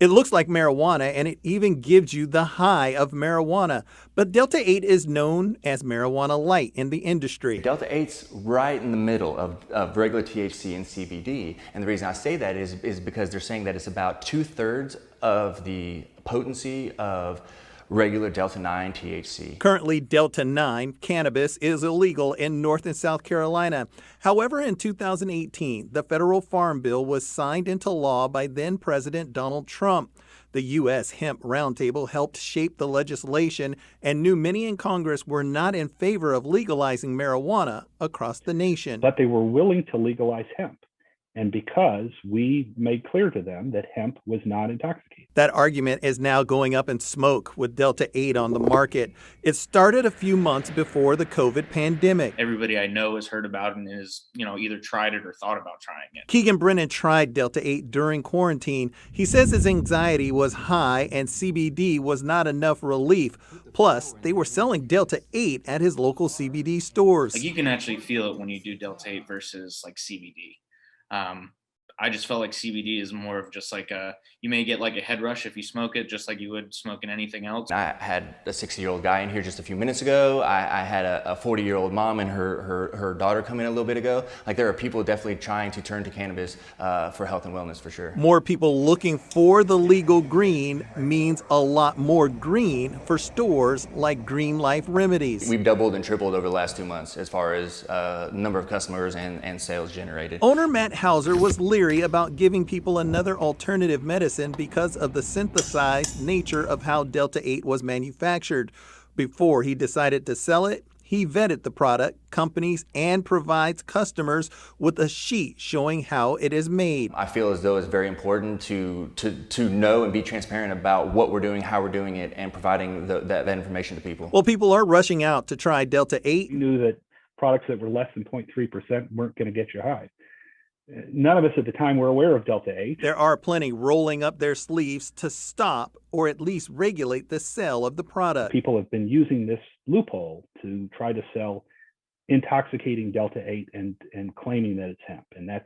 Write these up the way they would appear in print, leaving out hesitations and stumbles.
It looks like marijuana and it even gives you the high of marijuana. But Delta 8 is known as marijuana light in the industry. Delta 8's right in the middle of regular THC and CBD. And the reason I say that is because they're saying that it's about 2/3 of the potency of regular Delta 9 THC. Currently, Delta 9 cannabis is illegal in North and South Carolina. However, in 2018, the federal farm bill was signed into law by then President Donald Trump. The U.S. Hemp Roundtable helped shape the legislation and knew many in Congress were not in favor of legalizing marijuana across the nation. But they were willing to legalize hemp. And because we made clear to them that hemp was not intoxicating. That argument is now going up in smoke with Delta 8 on the market. It started a few months before the COVID pandemic. Everybody I know has heard about it and is, either tried it or thought about trying it. Keegan Brennan tried Delta 8 during quarantine. He says his anxiety was high and CBD was not enough relief. Plus, they were selling Delta 8 at his local CBD stores. Like, you can actually feel it when you do Delta 8 versus like CBD. I just felt like CBD is more of just like you may get like a head rush if you smoke it, just like you would smoking anything else. I had a 60-year-old guy in here just a few minutes ago. I had a 40-year-old mom and her daughter come in a little bit ago. Like, there are people definitely trying to turn to cannabis for health and wellness for sure. More people looking for the legal green means a lot more green for stores like Green Life Remedies. We've doubled and tripled over the last 2 months as far as number of customers and sales generated. Owner Matt Hauser was leery about giving people another alternative medicine because of the synthesized nature of how Delta 8 was manufactured. Before he decided to sell it, he vetted the product, companies, and provides customers with a sheet showing how it is made. I feel as though it's very important to know and be transparent about what we're doing, how we're doing it, and providing that information to people. Well, people are rushing out to try Delta 8. You knew that products that were less than 0.3% weren't going to get you high. None of us at the time were aware of Delta 8. There are plenty rolling up their sleeves to stop or at least regulate the sale of the product. People have been using this loophole to try to sell intoxicating Delta 8 and claiming that it's hemp. And that's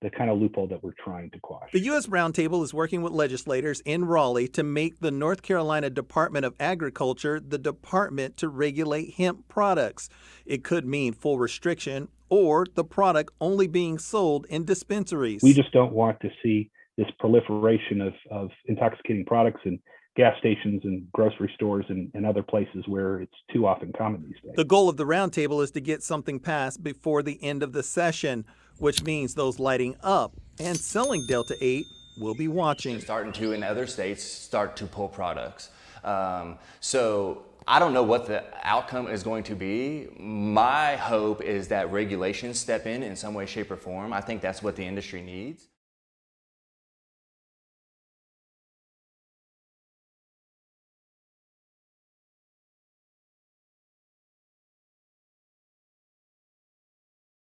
the kind of loophole that we're trying to quash. The U.S. Roundtable is working with legislators in Raleigh to make the North Carolina Department of Agriculture the department to regulate hemp products. It could mean full restriction or the product only being sold in dispensaries. We just don't want to see this proliferation of intoxicating products in gas stations and grocery stores and other places where it's too often common these days. The goal of the roundtable is to get something passed before the end of the session, which means those lighting up and selling Delta 8 will be watching. Starting to, in other states, start to pull products. So I don't know what the outcome is going to be. My hope is that regulations step in some way, shape, or form. I think that's what the industry needs.